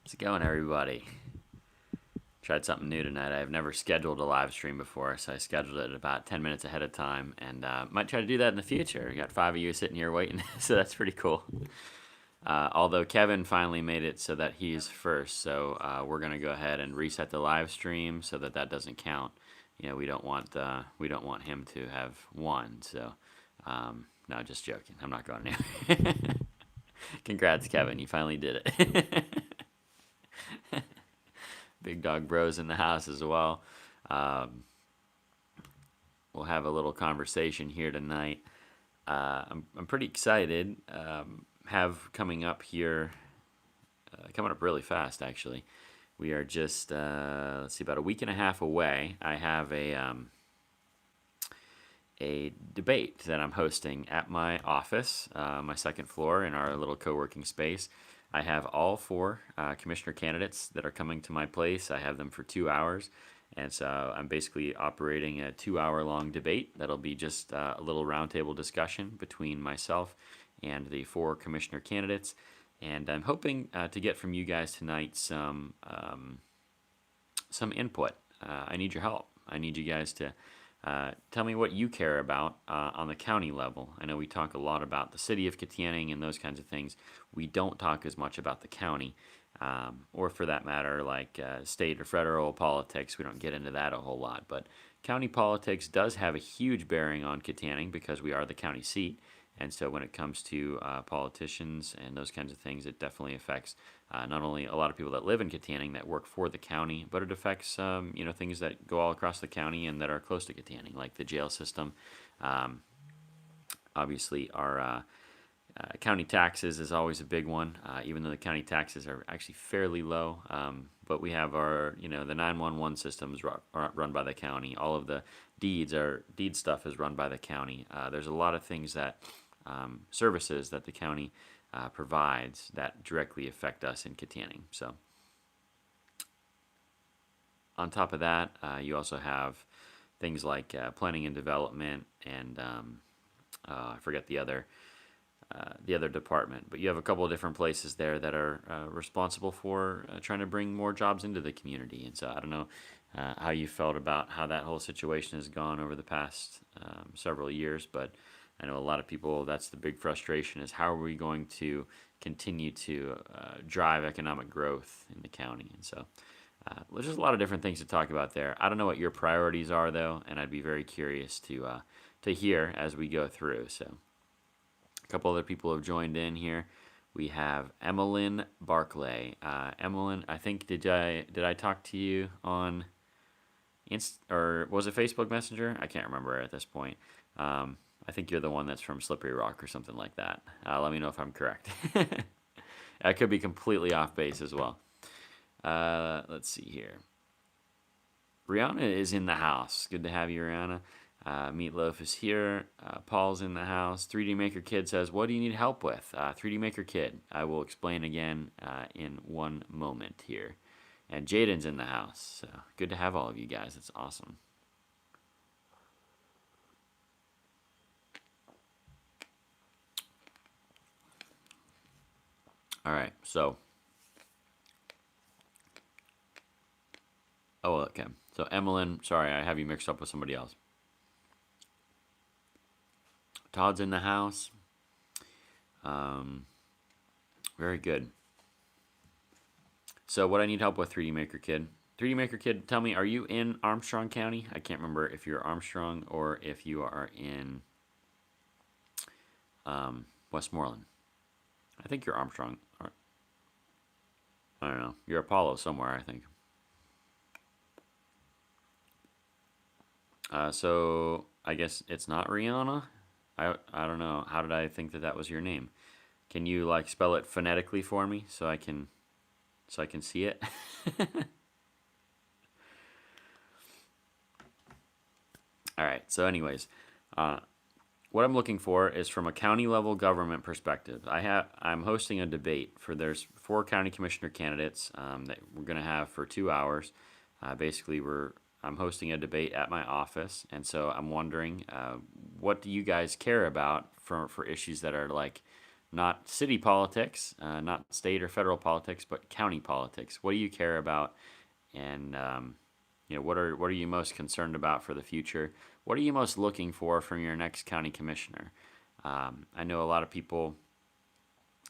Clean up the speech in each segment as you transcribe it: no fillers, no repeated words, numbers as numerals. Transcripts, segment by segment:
How's it going, everybody? Tried something new tonight. I've never scheduled a live stream before, so I scheduled it about 10 minutes ahead of time, and might try to do that in the future. We got 5 of you sitting here waiting, so that's pretty cool. Although Kevin finally made it so that he's first, so we're gonna go ahead and reset the live stream so that that doesn't count. You know, we don't want him to have won. So, no, just joking. I'm not going anywhere. Congrats, Kevin. You finally did it. Big Dog Bros in the house as well. Um, we'll have a little conversation here tonight. I'm pretty excited. Have coming up here, coming up really fast actually. We are just let's see, about a week and a half away. I have a debate that I'm hosting at my office, my second floor in our little co-working space. I have all four commissioner candidates that are coming to my place. I have them for 2 hours. And so I'm basically operating a 2 hour long debate that'll be just a little roundtable discussion between myself and the four commissioner candidates. And I'm hoping to get from you guys tonight some input. I need your help. I need you guys to tell me what you care about on the county level. I know we talk a lot about the city of Kittanning and those kinds of things. We don't talk as much about the county, or for that matter, like state or federal politics. We don't get into that a whole lot. But county politics does have a huge bearing on Kittanning because we are the county seat. And so when it comes to politicians and those kinds of things, it definitely affects not only a lot of people that live in Kittanning that work for the county, but it affects things that go all across the county and that are close to Kittanning, like the jail system. Um, Obviously, our county taxes is always a big one, even though the county taxes are actually fairly low. But we have the 911 systems are run by the county. All of the deed stuff is run by the county. There's a lot of things that services that the county provides that directly affect us in Kittanning. So, on top of that, you also have things like planning and development, and I forget the other department. But you have a couple of different places there that are responsible for trying to bring more jobs into the community. And so I don't know how you felt about how that whole situation has gone over the past several years, but I know a lot of people, that's the big frustration, is how are we going to continue to drive economic growth in the county. And so there's just a lot of different things to talk about there. I don't know what your priorities are, though, and I'd be very curious to hear as we go through. So a couple other people have joined in here. We have Emmeline Barclay. Emmeline, I think did I talk to you on or was it Facebook Messenger? I can't remember at this point. I think you're the one that's from Slippery Rock or something like that. Let me know if I'm correct. I could be completely off base as well. Let's see here. Rihanna is in the house. Good to have you, Rihanna. Meatloaf is here. Paul's in the house. 3D Maker Kid says, what do you need help with? 3D Maker Kid, I will explain again in one moment here. And Jaden's in the house. So good to have all of you guys. It's awesome. All right, so. Oh, okay. So, Emmeline, sorry, I have you mixed up with somebody else. Todd's in the house. Very good. So, what I need help with, 3D Maker Kid. 3D Maker Kid, tell me, are you in Armstrong County? I can't remember if you're Armstrong or if you are in Westmoreland. I think you're Armstrong. I don't know. You're Apollo somewhere, I think. So I guess it's not Rihanna. I don't know. How did I think that was your name? Can you like spell it phonetically for me so I can see it? All right. So, anyways, what I'm looking for is from a county level government perspective. I'm hosting a debate for there's 4 county commissioner candidates that we're gonna have for 2 hours. Basically, I'm hosting a debate at my office, and so I'm wondering, what do you guys care about for issues that are like not city politics, not state or federal politics, but county politics. What do you care about, and what are you most concerned about for the future? What are you most looking for from your next county commissioner? I know a lot of people.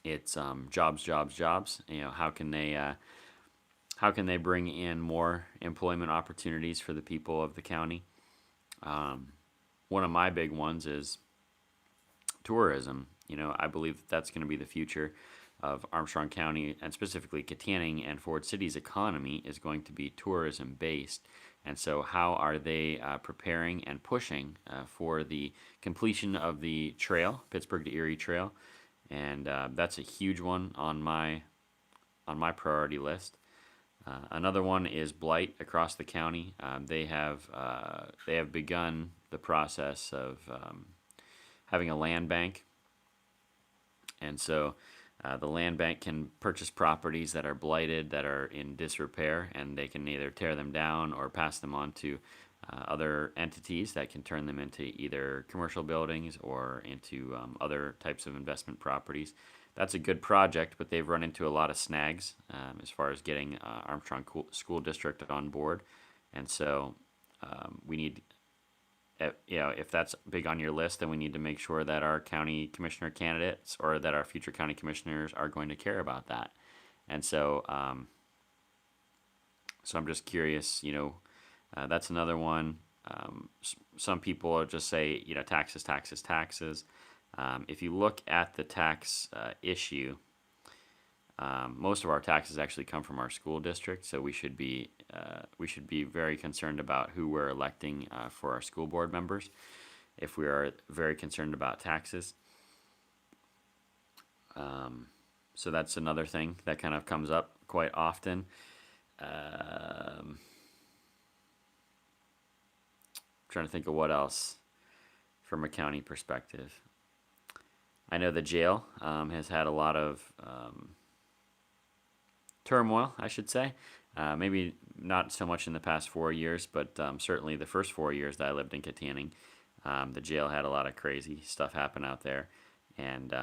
It's jobs, jobs, jobs. How can they bring in more employment opportunities for the people of the county? One of my big ones is tourism. I believe that's going to be the future of Armstrong County, and specifically Kittanning and Ford City's economy is going to be tourism based. And so, how are they preparing and pushing for the completion of the trail, Pittsburgh to Erie Trail? And that's a huge one on my priority list. Another one is blight across the county. They have begun the process of having a land bank, and so the land bank can purchase properties that are blighted, that are in disrepair, and they can either tear them down or pass them on to other entities that can turn them into either commercial buildings or into other types of investment properties. That's a good project, but they've run into a lot of snags as far as getting Armstrong School District on board, and so we need, if that's big on your list, then we need to make sure that our county commissioner candidates or that our future county commissioners are going to care about that. And so I'm just curious, that's another one. Some people just say, taxes, taxes, taxes. If you look at the tax issue, most of our taxes actually come from our school district, so we should be very concerned about who we're electing for our school board members. If we are very concerned about taxes, so that's another thing that kind of comes up quite often. Trying to think of what else from a county perspective. I know the jail has had a lot of turmoil, I should say. Maybe not so much in the past 4 years, but certainly the first 4 years that I lived in Kittanning, the jail had a lot of crazy stuff happen out there, and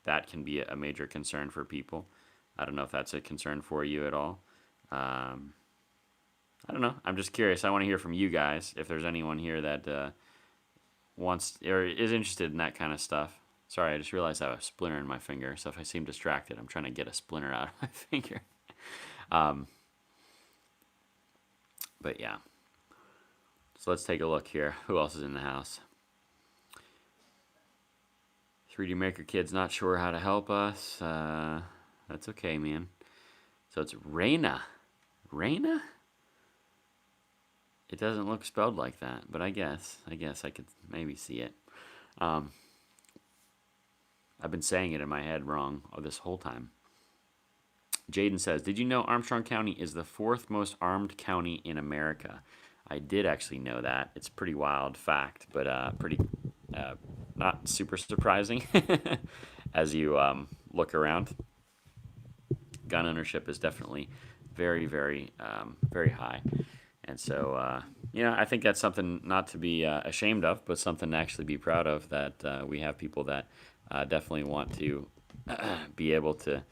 that can be a major concern for people. I don't know if that's a concern for you at all. I don't know. I'm just curious. I want to hear from you guys if there's anyone here that wants or is interested in that kind of stuff. Sorry, I just realized I have a splinter in my finger, so if I seem distracted, I'm trying to get a splinter out of my finger. Um, but yeah. So let's take a look here. Who else is in the house? 3D Maker Kid's not sure how to help us. That's okay, man. So it's Raina. Raina? It doesn't look spelled like that, but I guess I could maybe see it. I've been saying it in my head wrong this whole time. Jaden says, did you know Armstrong County is the fourth most armed county in America? I did actually know that. It's a pretty wild fact, but pretty not super surprising as you look around. Gun ownership is definitely very, very, very high. And so, I think that's something not to be ashamed of, but something to actually be proud of, that we have people that definitely want to be able to.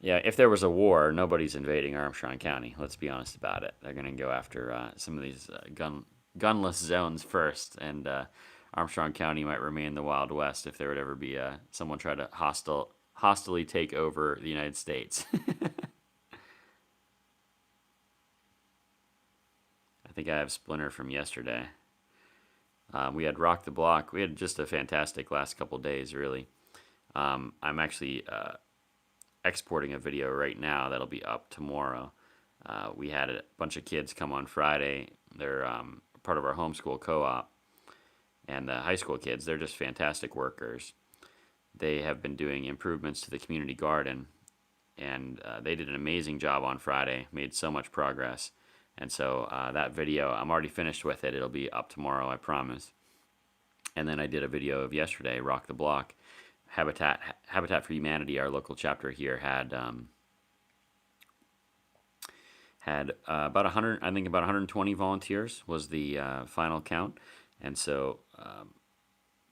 Yeah, if there was a war, nobody's invading Armstrong County. Let's be honest about it. They're going to go after some of these gunless zones first, and Armstrong County might remain the Wild West if there would ever be someone try to hostily take over the United States. I think I have Splinter from yesterday. We had Rock the Block. We had just a fantastic last couple days, really. I'm actually exporting a video right now that'll be up tomorrow. We had a bunch of kids come on Friday. They're part of our homeschool co-op. And the high school kids, they're just fantastic workers. They have been doing improvements to the community garden. And they did an amazing job on Friday, made so much progress. And so that video, I'm already finished with it. It'll be up tomorrow, I promise. And then I did a video of yesterday, Rock the Block. Habitat for Humanity, our local chapter here, had about 100, I think about 120 volunteers was the final count. And so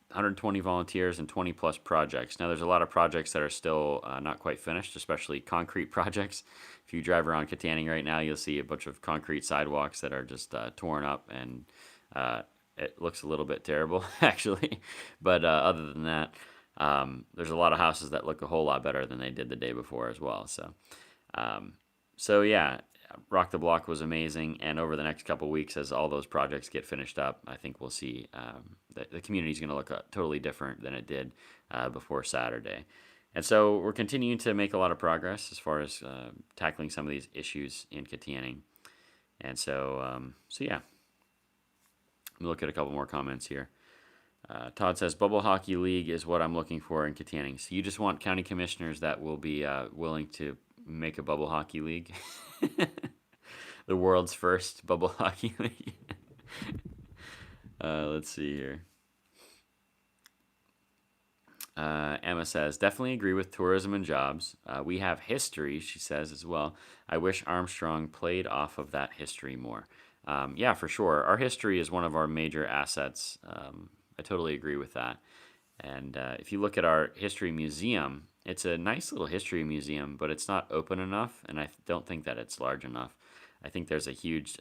120 volunteers and 20 plus projects. Now, there's a lot of projects that are still not quite finished, especially concrete projects. If you drive around Kittanning right now, you'll see a bunch of concrete sidewalks that are just torn up, and uh, it looks a little bit terrible, actually. But other than that, there's a lot of houses that look a whole lot better than they did the day before as well. Um, so yeah, Rock the Block was amazing, and over the next couple weeks, as all those projects get finished up, I think we'll see the community is going to look totally different than it did before Saturday. And so we're continuing to make a lot of progress as far as tackling some of these issues in Kittanning. And so yeah, let me look at a couple more comments here. Todd says, Bubble Hockey League is what I'm looking for in Kittanning. So you just want county commissioners that will be willing to make a Bubble Hockey League? The world's first Bubble Hockey League. Let's see here. Emma says, definitely agree with tourism and jobs. We have history, she says as well. I wish Armstrong played off of that history more. Yeah, for sure. Our history is one of our major assets. I totally agree with that. And if you look at our history museum, it's a nice little history museum, but it's not open enough, and I don't think that it's large enough. I think there's a huge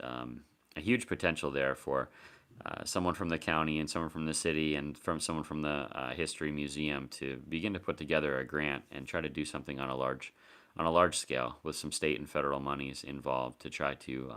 potential there for someone from the county and someone from the city and from someone from the history museum to begin to put together a grant and try to do something on a large scale with some state and federal monies involved to try to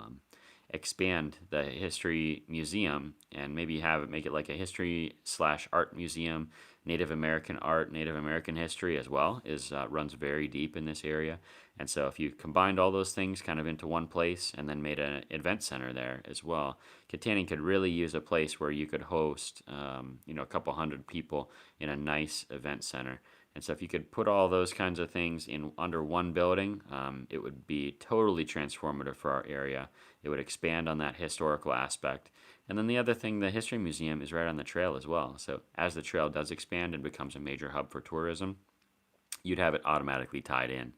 expand the history museum and maybe make it like a history / art museum. Native American art, Native American history as well runs very deep in this area. And so if you combined all those things kind of into one place and then made an event center there as well, Kittanning could really use a place where you could host a couple hundred people in a nice event center. And so if you could put all those kinds of things in under one building, it would be totally transformative for our area. It would expand on that historical aspect. And then the other thing, the History Museum is right on the trail as well. So as the trail does expand and becomes a major hub for tourism, you'd have it automatically tied in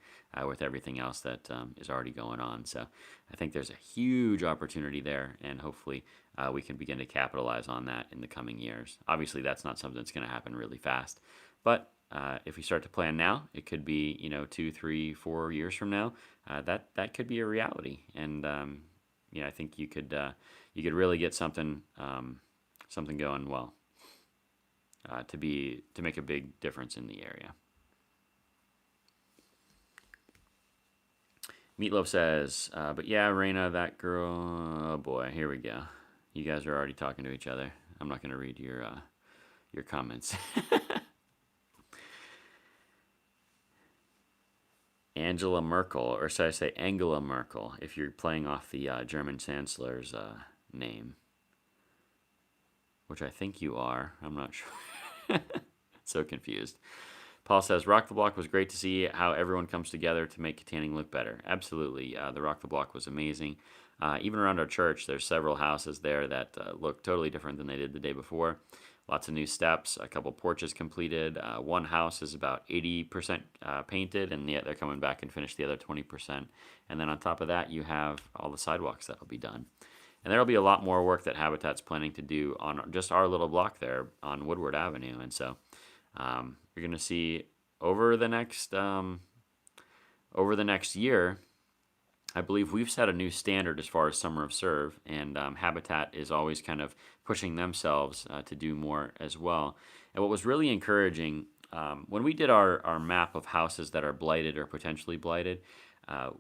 with everything else that is already going on. So I think there's a huge opportunity there, and hopefully we can begin to capitalize on that in the coming years. Obviously, that's not something that's going to happen really fast, but if we start to plan now, it could be 2, 3, 4 years from now. That could be a reality, and I think you could really get something going well to make a big difference in the area. Meatloaf says, but yeah, Raina, that girl. Oh boy, here we go. You guys are already talking to each other. I'm not going to read your comments. Angela Merkel, or should I say Angela Merkel, if you're playing off the German Chancellor's name, which I think you are. I'm not sure. So confused. Paul says, Rock the Block was great to see how everyone comes together to make Kittanning look better. Absolutely. The Rock the Block was amazing. Even around our church, there's several houses there that look totally different than they did the day before. Lots of new steps, a couple porches completed. One house is about 80% painted, and yet they're coming back and finish the other 20%. And then on top of that, you have all the sidewalks that will be done. And there will be a lot more work that Habitat's planning to do on just our little block there on Woodward Avenue. And so you're going to see over the next year, I believe we've set a new standard as far as Summer of Serve, and Habitat is always kind of pushing themselves to do more as well. And what was really encouraging, when we did our map of houses that are blighted or potentially blighted,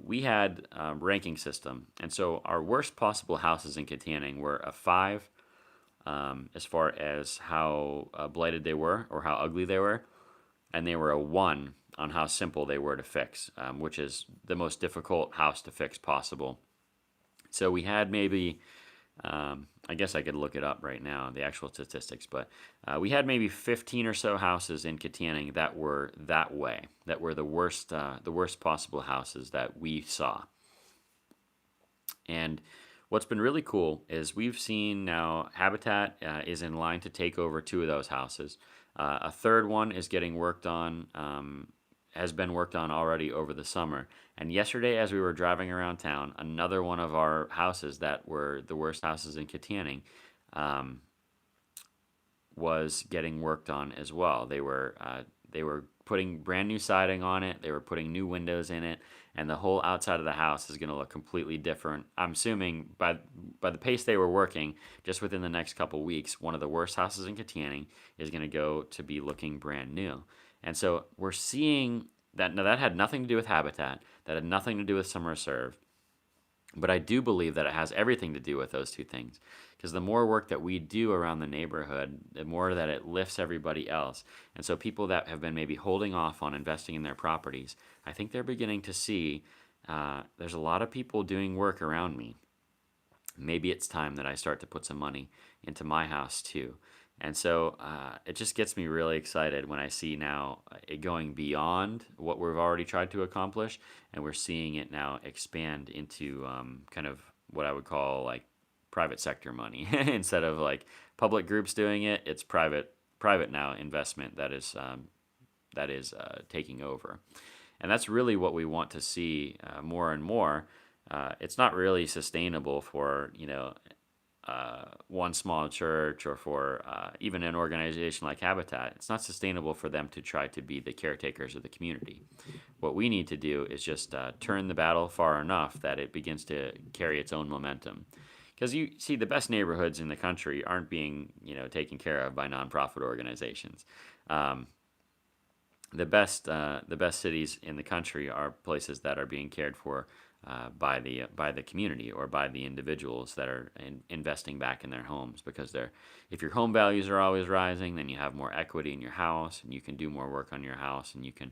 we had a ranking system. And so our worst possible houses in Kittanning were a 5 as far as how blighted they were or how ugly they were, and they were a 1 on how simple they were to fix, which is the most difficult house to fix possible. So we had maybe, I guess I could look it up right now, the actual statistics, but we had maybe 15 or so houses in Kittanning that were that way, that were the worst possible houses that we saw. And what's been really cool is we've seen now Habitat is in line to take over 2 of those houses. A third one is getting worked on, has been worked on already over the summer. And yesterday, as we were driving around town, another one of our houses that were the worst houses in Kittanning was getting worked on as well. They were putting brand new siding on it. They were putting new windows in it, and the whole outside of the house is going to look completely different. I'm assuming by the pace they were working, just within the next couple weeks, one of the worst houses in Kittanning is going to go to be looking brand new. And so we're seeing that. Now that had nothing to do with habitat. That had nothing to do with summer serve. But I do believe that it has everything to do with those two things. Because the more work that we do around the neighborhood, the more that it lifts everybody else. And so people that have been maybe holding off on investing in their properties, I think they're beginning to see there's a lot of people doing work around me. Maybe it's time that I start to put some money into my house too. And so it just gets me really excited when I see now it going beyond what we've already tried to accomplish, and we're seeing it now expand into kind of what I would call like private sector money instead of like public groups doing it. It's private now investment that is taking over, and that's really what we want to see more and more. It's not really sustainable for one small church or for even an organization like Habitat. It's not sustainable for them to try to be the caretakers of the community. What we need to do is just turn the battle far enough that it begins to carry its own momentum. Because you see, the best neighborhoods in the country aren't being taken care of by nonprofit organizations. Um, the best cities in the country are places that are being cared for by the community or by the individuals that are investing back in their homes, because they're if your home values are always rising, then you have more equity in your house and you can do more work on your house and you can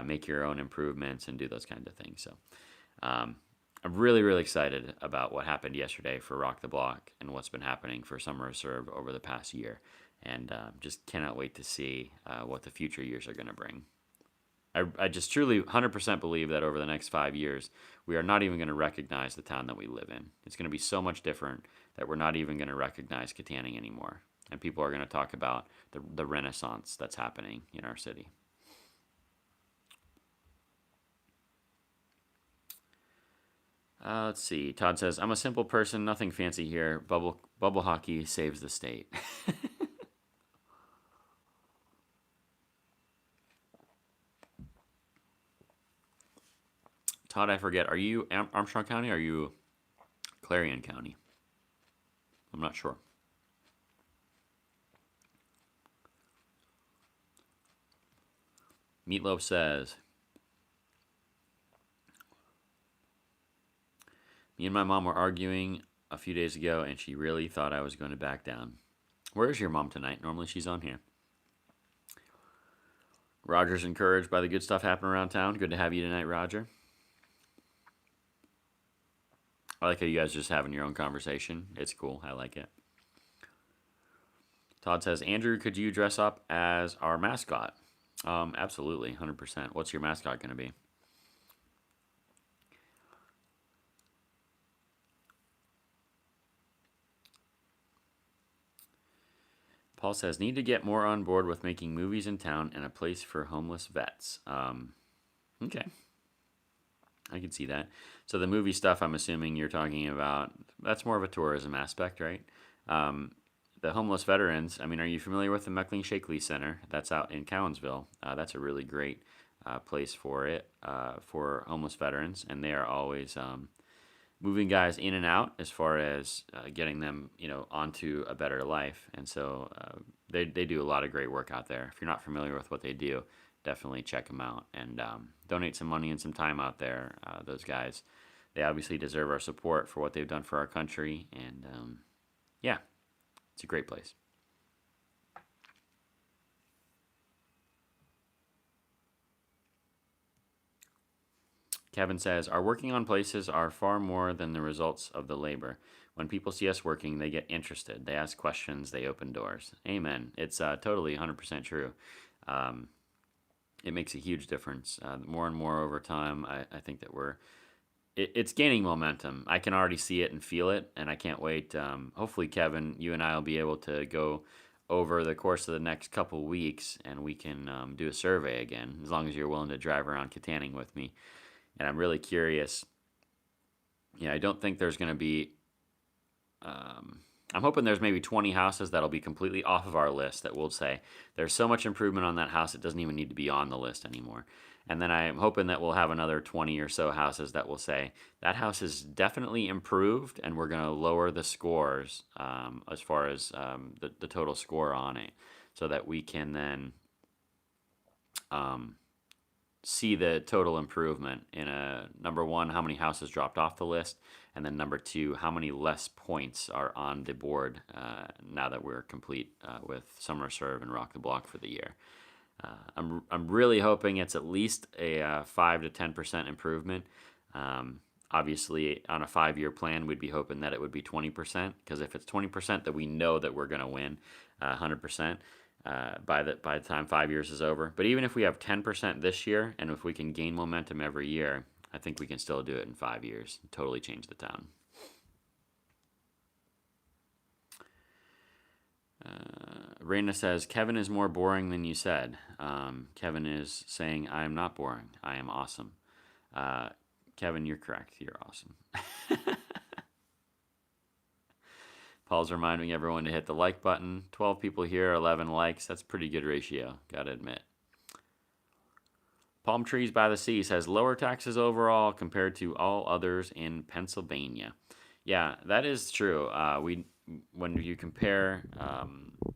make your own improvements and do those kinds of things. So I'm really excited about what happened yesterday for Rock the Block and what's been happening for Summer Serve over the past year, and just cannot wait to see what the future years are going to bring. I just truly 100% believe that over the next 5 years, we are not even going to recognize the town that we live in. It's going to be so much different that we're not even going to recognize Kittanning anymore. And people are going to talk about the renaissance that's happening in our city. Let's see. Todd says, I'm a simple person, nothing fancy here. Bubble hockey saves the state. Todd, I forget. Are you Armstrong County or are you Clarion County? I'm not sure. Meatloaf says, me and my mom were arguing a few days ago and she really thought I was going to back down. Where is your mom tonight? Normally she's on here. Roger's encouraged by the good stuff happening around town. Good to have you tonight, Roger. I like how you guys are just having your own conversation. It's cool. I like it. Todd says, Andrew, could you dress up as our mascot? Absolutely, 100%. What's your mascot going to be? Paul says, need to get more on board with making movies in town and a place for homeless vets. Okay. I can see that. So the movie stuff, I'm assuming you're talking about, that's more of a tourism aspect, right? The homeless veterans, I mean, are you familiar with the Mckean Shakely Center? That's out in Cowansville. That's a really great place for it, for homeless veterans, and they are always moving guys in and out as far as getting them, onto a better life. And so they do a lot of great work out there. If you're not familiar with what they do, definitely check them out and donate some money and some time out there. Those guys, they obviously deserve our support for what they've done for our country. And yeah, it's a great place. Kevin says, our working on places are far more than the results of the labor. When people see us working, they get interested. They ask questions. They open doors. Amen. It's totally 100% true. It makes a huge difference. More and more over time, I think that it's gaining momentum. I can already see it and feel it, and I can't wait. Hopefully, Kevin, you and I will be able to go over the course of the next couple weeks, and we can do a survey again, as long as you're willing to drive around Kittanning with me. And I'm really curious. I don't think there's going to be. I'm hoping there's maybe 20 houses that'll be completely off of our list that will say there's so much improvement on that house it doesn't even need to be on the list anymore. And then I'm hoping that we'll have another 20 or so houses that will say that house is definitely improved, and we're going to lower the scores as far as the total score on it, so that we can then um, see the total improvement in a number one, how many houses dropped off the list, and then number two, how many less points are on the board now that we're complete with Summer Serve and Rock the Block for the year. I'm really hoping it's at least a 5 to 10% improvement. Obviously, on a 5-year plan, we'd be hoping that it would be 20%, because if it's 20%, that we know that we're going to win 100% by the time 5 years is over. But even if we have 10% this year, and if we can gain momentum every year, I think we can still do it in 5 years. Totally change the town. Raina says, Kevin is more boring than you said. Kevin is saying, I am not boring. I am awesome. Kevin, you're correct. You're awesome. Paul's reminding everyone to hit the like button. 12 people here, 11 likes. That's a pretty good ratio, gotta admit. Palm Trees by the Sea says, lower taxes overall compared to all others in Pennsylvania. Yeah, that is true. When you compare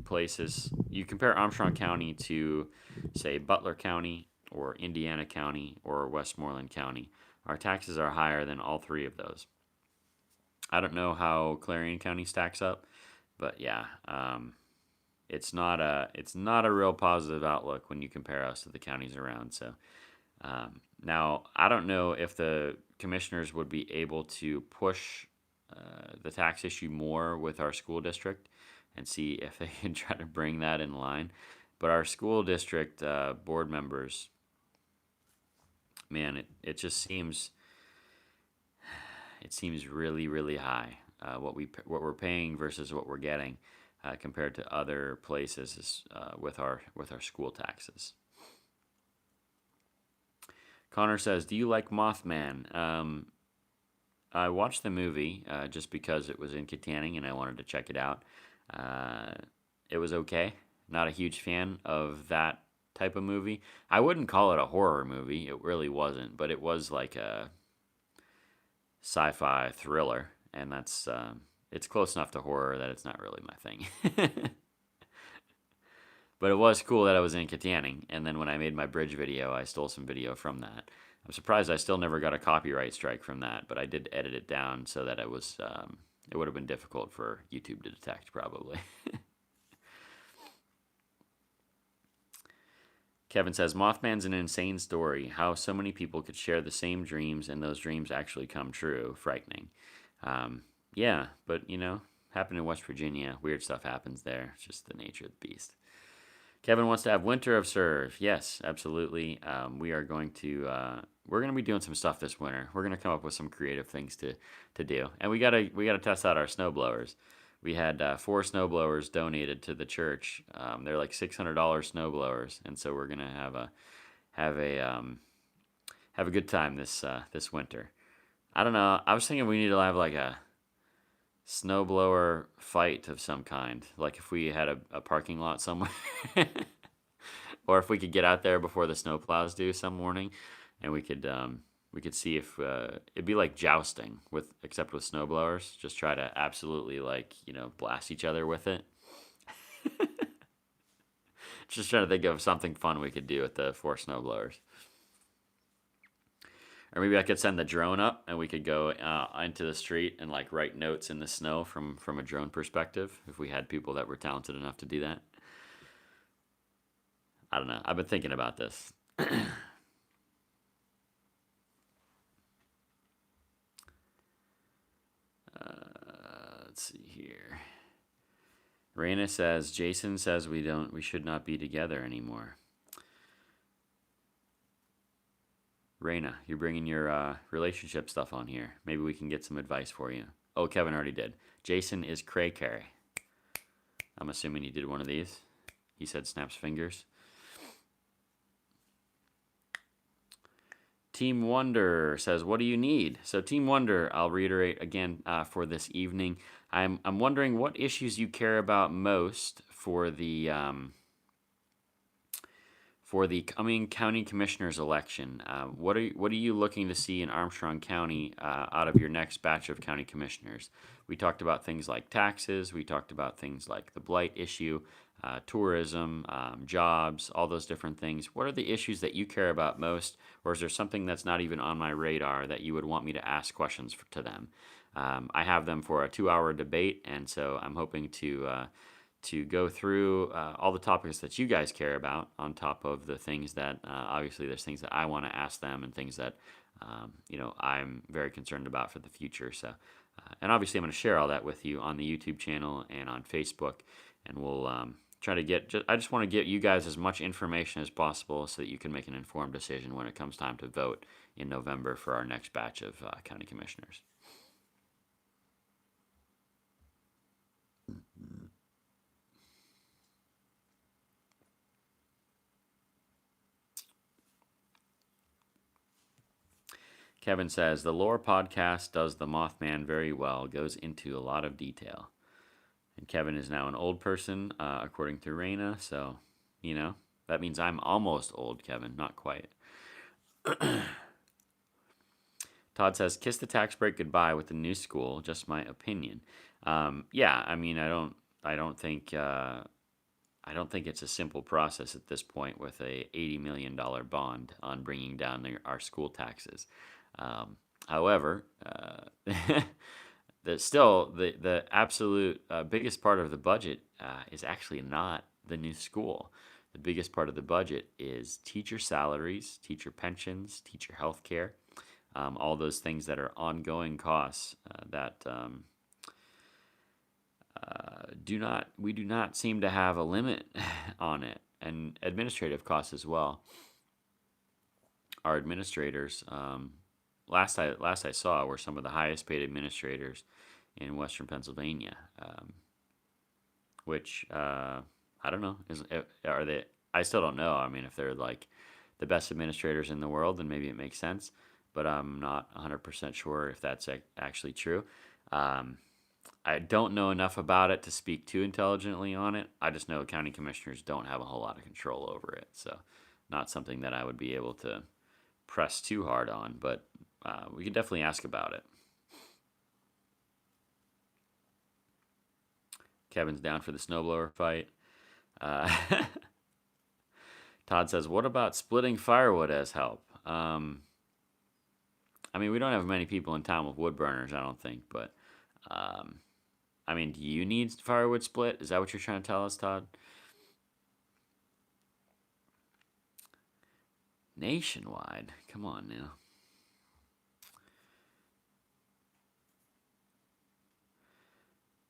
places, you compare Armstrong County to, say, Butler County or Indiana County or Westmoreland County, our taxes are higher than all three of those. I don't know how Clarion County stacks up, but yeah, it's not a real positive outlook when you compare us to the counties around. So now I don't know if the commissioners would be able to push the tax issue more with our school district and see if they can try to bring that in line. But our school district board members, man, it just seems really, really high. What we're paying versus what we're getting compared to other places with our school taxes. Connor says, do you like Mothman? I watched the movie just because it was in Kittanning and I wanted to check it out. It was okay. Not a huge fan of that type of movie. I wouldn't call it a horror movie. It really wasn't, but it was like a sci-fi thriller, and that's it's close enough to horror that it's not really my thing. But it was cool that I was in Kittanning, and then when I made my bridge video, I stole some video from that. I'm surprised I still never got a copyright strike from that, but I did edit it down so that it was it would have been difficult for YouTube to detect, probably. Kevin says, Mothman's an insane story. How so many people could share the same dreams and those dreams actually come true. Frightening. Yeah, but, happened in West Virginia. Weird stuff happens there. It's just the nature of the beast. Kevin wants to have Winter of Serve. Yes, absolutely. We are going to we're going to be doing some stuff this winter. We're going to come up with some creative things to do, and we gotta test out our snowblowers. We had 4 snowblowers donated to the church. They're like $600 snowblowers, and so we're going to have a good time this winter. I don't know. I was thinking we need to have like a snowblower fight of some kind, like if we had a parking lot somewhere, or if we could get out there before the snowplows do some morning, and we could see if it'd be like jousting except with snowblowers. Just try to absolutely blast each other with it. Just trying to think of something fun we could do with the 4 snowblowers. Or maybe I could send the drone up and we could go into the street and write notes in the snow from a drone perspective if we had people that were talented enough to do that. I don't know. I've been thinking about this. Let's see here. Raina says, Jason says we should not be together anymore. Raina, you're bringing your relationship stuff on here. Maybe we can get some advice for you. Oh, Kevin already did. Jason is cray-cray. I'm assuming he did one of these. He said snaps fingers. Team Wonder says, "What do you need?" So, Team Wonder, I'll reiterate again for this evening. I'm wondering what issues you care about most for the coming county commissioners election. What are you looking to see in Armstrong County out of your next batch of county commissioners? We talked about things like taxes. We talked about things like the blight issue, tourism, jobs, all those different things. What are the issues that you care about most, or is there something that's not even on my radar that you would want me to ask questions to them? I have them for a 2-hour debate, and so I'm hoping to go through all the topics that you guys care about, on top of the things that obviously there's things that I want to ask them and things that I'm very concerned about for the future. So, and obviously I'm going to share all that with you on the YouTube channel and on Facebook, and we'll try to get. I just want to get you guys as much information as possible so that you can make an informed decision when it comes time to vote in November for our next batch of county commissioners. Kevin says, the lore podcast does the Mothman very well, goes into a lot of detail. And Kevin is now an old person, according to Raina, so, that means I'm almost old, Kevin, not quite. Todd says, kiss the tax break goodbye with the new school, just my opinion. Yeah, I mean, I don't think it's a simple process at this point with a $80 million bond on bringing down our school taxes. However, the absolute biggest part of the budget is actually not the new school. The biggest part of the budget is teacher salaries, teacher pensions, teacher health care, all those things that are ongoing costs that we do not seem to have a limit on it, and administrative costs as well. Our administrators, last I saw, were some of the highest paid administrators in Western Pennsylvania, which I don't know. Are they? I still don't know. I mean, if they're like the best administrators in the world, then maybe it makes sense. But I'm not 100% sure if that's actually true. I don't know enough about it to speak too intelligently on it. I just know county commissioners don't have a whole lot of control over it, so not something that I would be able to press too hard on. But we can definitely ask about it. Kevin's down for the snowblower fight. Todd says, what about splitting firewood as help? I mean, we don't have many people in town with wood burners, I don't think, but I mean, do you need firewood split? Is that what you're trying to tell us, Todd? Nationwide? Come on now.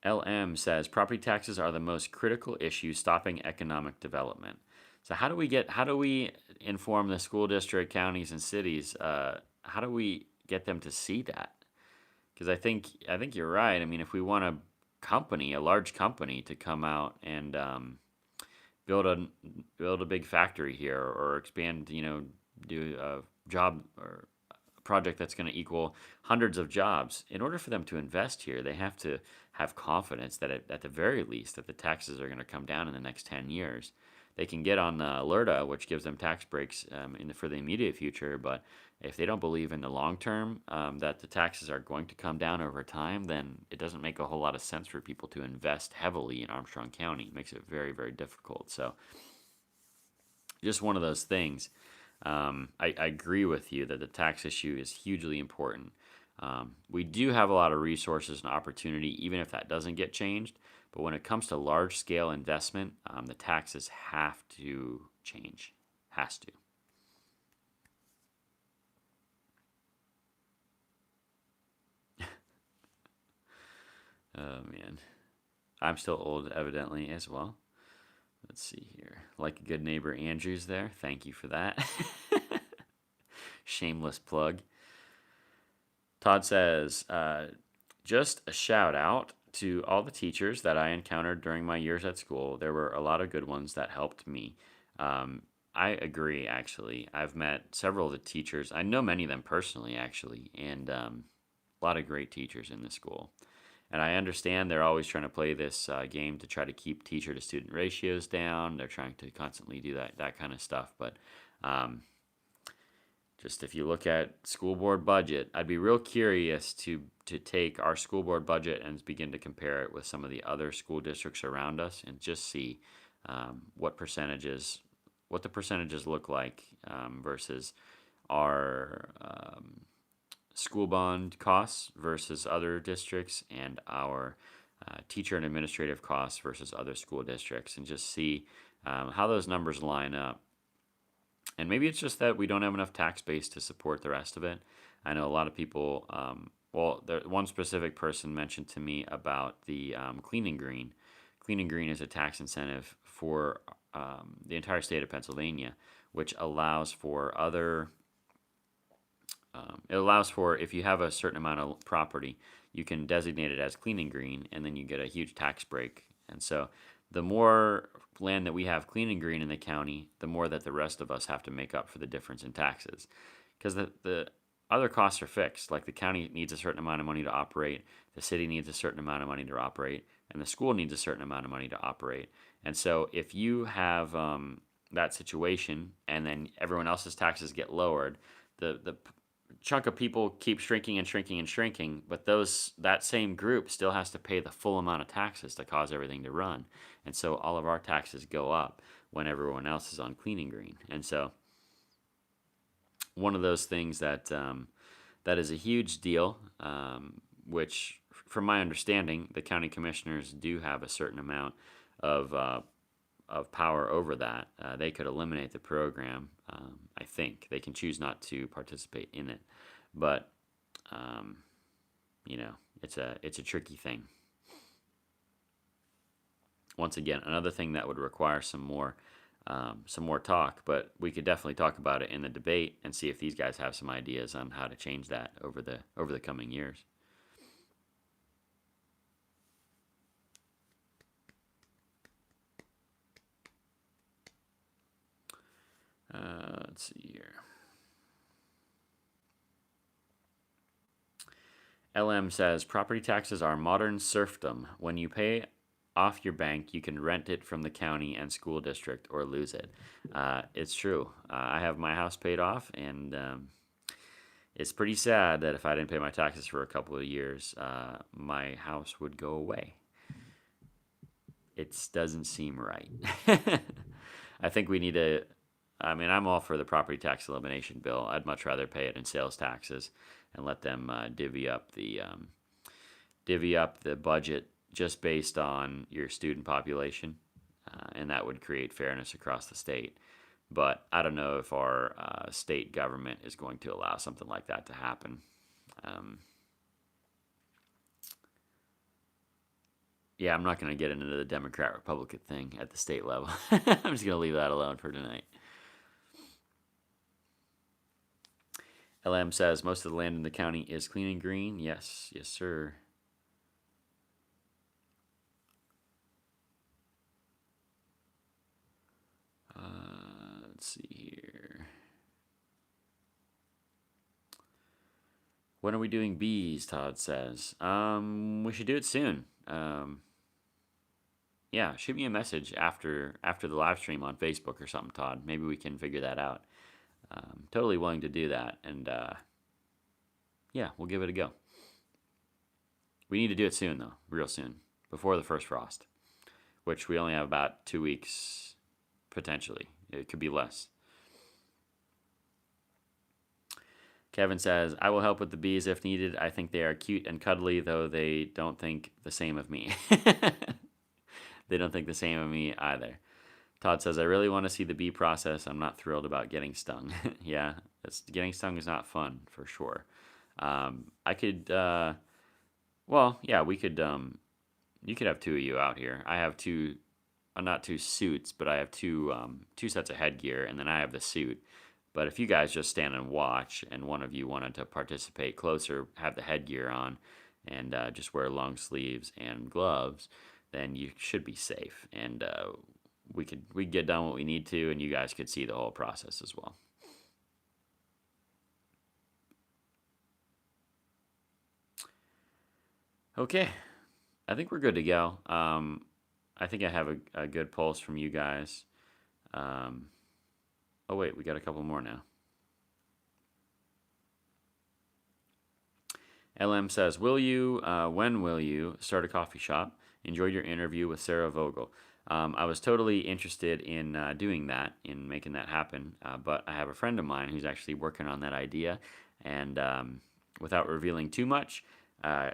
LM says property taxes are the most critical issue stopping economic development. So how do we inform the school district, counties, and cities? How do we get them to see that? Because I think you're right. I mean, if we want a large company, to come out and build a big factory here, or expand, do a job or a project that's going to equal hundreds of jobs. In order for them to invest here, they have to have confidence that at the very least that the taxes are going to come down in the next 10 years. They can get on the LERTA, which gives them tax breaks for the immediate future, but if they don't believe in the long term that the taxes are going to come down over time, then it doesn't make a whole lot of sense for people to invest heavily in Armstrong County. It makes it very, very difficult. So just one of those things. I agree with you that the tax issue is hugely important. We do have a lot of resources and opportunity, even if that doesn't get changed. But when it comes to large-scale investment, the taxes have to change. Has to. Oh, man. I'm still old, evidently, as well. Let's see here. Like a good neighbor, Andrew's there. Thank you for that. Shameless plug. Todd says, just a shout out to all the teachers that I encountered during my years at school. There were a lot of good ones that helped me. I agree. Actually, I've met several of the teachers. I know many of them personally, actually, and a lot of great teachers in the school. And I understand they're always trying to play this game to try to keep teacher to student ratios down. They're trying to constantly do that kind of stuff. But um, just if you look at school board budget, I'd be real curious to take our school board budget and begin to compare it with some of the other school districts around us and just see what the percentages look like versus our school bond costs versus other districts and our teacher and administrative costs versus other school districts, and just see how those numbers line up. And maybe it's just that we don't have enough tax base to support the rest of it. I know a lot of people, one specific person mentioned to me about the Clean and Green. Clean and Green is a tax incentive for the entire state of Pennsylvania, which allows for it allows for, if you have a certain amount of property, you can designate it as clean and green, and then you get a huge tax break. And so the more land that we have clean and green in the county, the more that the rest of us have to make up for the difference in taxes. Because the other costs are fixed. Like the county needs a certain amount of money to operate, the city needs a certain amount of money to operate, and the school needs a certain amount of money to operate. And so if you have that situation and then everyone else's taxes get lowered, the chunk of people keep shrinking and shrinking and shrinking, but that same group still has to pay the full amount of taxes to cause everything to run. And so all of our taxes go up when everyone else is on clean and green. And so one of those things that is a huge deal, which, from my understanding, the county commissioners do have a certain amount of power over that. They could eliminate the program. I think they can choose not to participate in it, but it's a tricky thing. Once again, another thing that would require some more talk, but we could definitely talk about it in the debate and see if these guys have some ideas on how to change that over the coming years. Let's see here. LM says property taxes are modern serfdom. When you pay off your bank, you can rent it from the county and school district or lose it. It's true. I have my house paid off, and it's pretty sad that if I didn't pay my taxes for a couple of years, my house would go away. It doesn't seem right. I think we need to. I mean, I'm all for the property tax elimination bill. I'd much rather pay it in sales taxes and let them divvy up the budget just based on your student population, and that would create fairness across the state. But I don't know if our state government is going to allow something like that to happen. Yeah, I'm not going to get into the Democrat-Republican thing at the state level. I'm just going to leave that alone for tonight. LM says most of the land in the county is clean and green. Yes, yes, sir. Let's see here. When are we doing bees? Todd says. We should do it soon. Yeah, shoot me a message after the live stream on Facebook or something, Todd. Maybe we can figure that out. Totally willing to do that, and yeah, we'll give it a go. We need to do it soon, though, real soon, before the first frost, which we only have about 2 weeks, potentially. It could be less. Kevin says, I will help with the bees if needed. I think they are cute and cuddly, though they don't think the same of me. They don't think the same of me either. Todd says, I really want to see the bee process. I'm not thrilled about getting stung. Yeah, getting stung is not fun, for sure. I could, well, yeah, we could, you could have two of you out here. I have two, not two suits, but I have two sets of headgear, and then I have the suit. But if you guys just stand and watch, and one of you wanted to participate closer, have the headgear on, and just wear long sleeves and gloves, then you should be safe. And we could get done what we need to, and you guys could see the whole process as well. Okay, I think we're good to go. I think I have a good pulse from you guys. Um, oh wait, we got a couple more now. LM says, when will you start a coffee shop? Enjoyed your interview with Sarah Vogel. I was totally interested in doing that, in making that happen, but I have a friend of mine who's actually working on that idea. And without revealing too much, uh,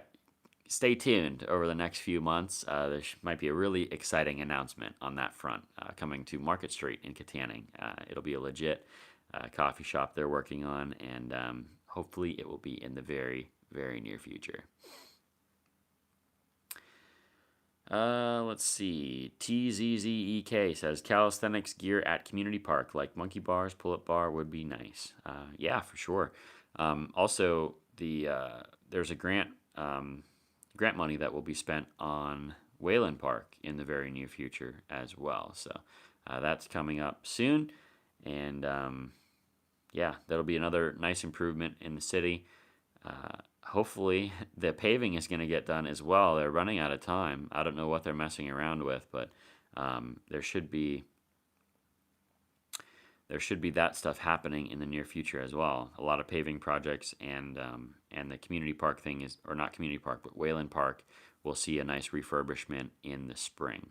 stay tuned over the next few months. There might be a really exciting announcement on that front coming to Market Street in Kittanning. It'll be a legit coffee shop they're working on, and hopefully it will be in the very, very near future. Let's see. TZZEK says calisthenics gear at community park, like monkey bars, pull-up bar would be nice. Yeah, for sure. Also, there's a grant money that will be spent on Wayland Park in the very near future as well. So that's coming up soon, and yeah, that'll be another nice improvement in the city. Hopefully, the paving is going to get done as well. They're running out of time. I don't know what they're messing around with, but there should be that stuff happening in the near future as well. A lot of paving projects, and the community park thing is, or not community park, but Wayland Park will see a nice refurbishment in the spring.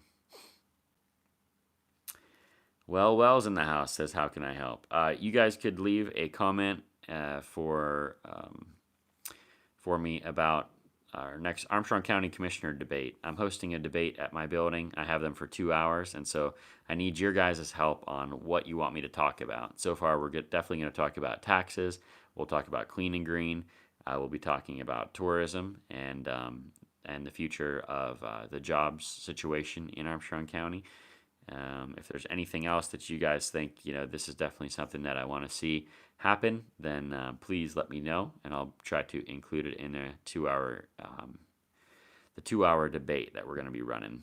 Wells in the house says, how can I help? You guys could leave a comment for me about our next Armstrong County Commissioner debate. I'm hosting a debate at my building. I have them for 2 hours, and so I need your guys' help on what you want me to talk about. So far, we're definitely going to talk about taxes. We'll talk about clean and green. We'll be talking about tourism and the future of the jobs situation in Armstrong County. If there's anything else that you guys think, this is definitely something that I want to see happen, then please let me know, and I'll try to include it in the 2 hour debate that we're going to be running.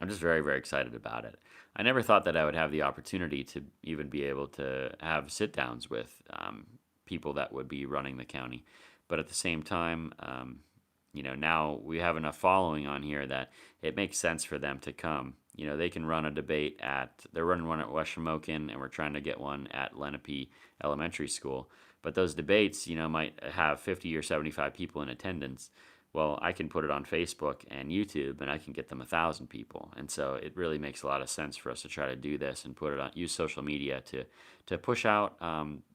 I'm just very, very excited about it. I never thought that I would have the opportunity to even be able to have sit downs with people that would be running the county, but at the same time, now we have enough following on here that it makes sense for them to come. They can run a debate they're running one at West Mckean, and we're trying to get one at Lenape Elementary School. But those debates, might have 50 or 75 people in attendance. Well, I can put it on Facebook and YouTube, and I can get them 1,000 people. And so it really makes a lot of sense for us to try to do this and use social media to push out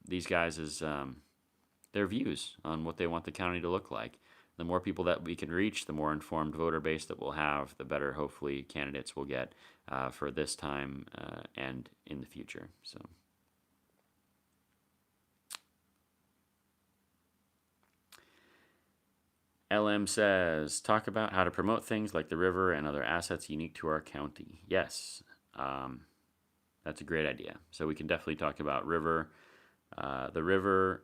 these guys' their views on what they want the county to look like. The more people that we can reach, the more informed voter base that we'll have, the better, hopefully, candidates will get for this time and in the future. So, LM says, talk about how to promote things like the river and other assets unique to our county. Yes, that's a great idea. So we can definitely talk about the river,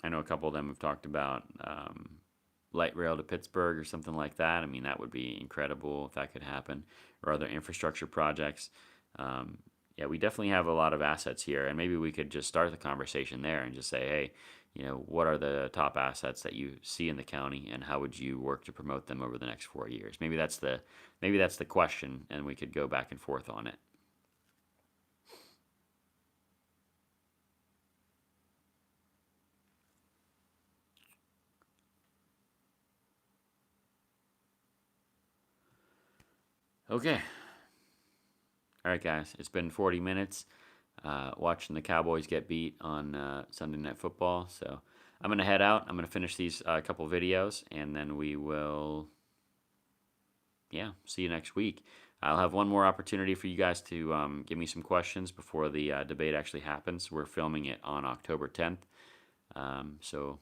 I know a couple of them have talked about light rail to Pittsburgh or something like that. I mean, that would be incredible if that could happen, or other infrastructure projects. Yeah, we definitely have a lot of assets here, and maybe we could just start the conversation there and just say, hey, what are the top assets that you see in the county, and how would you work to promote them over the next 4 years? Maybe that's the question, and we could go back and forth on it. Okay. All right, guys. It's been 40 minutes watching the Cowboys get beat on Sunday Night Football. So I'm going to head out. I'm going to finish these couple videos, and then we will, see you next week. I'll have one more opportunity for you guys to give me some questions before the debate actually happens. We're filming it on October 10th. So,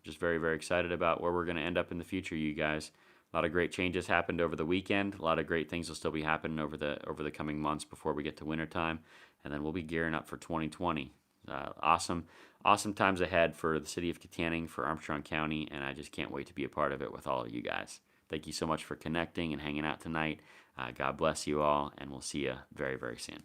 just very, very excited about where we're going to end up in the future, you guys. A lot of great changes happened over the weekend. A lot of great things will still be happening over the coming months before we get to wintertime, and then we'll be gearing up for 2020. Awesome times ahead for the city of Kittanning, for Armstrong County, and I just can't wait to be a part of it with all of you guys. Thank you so much for connecting and hanging out tonight. God bless you all, and we'll see you very, very soon.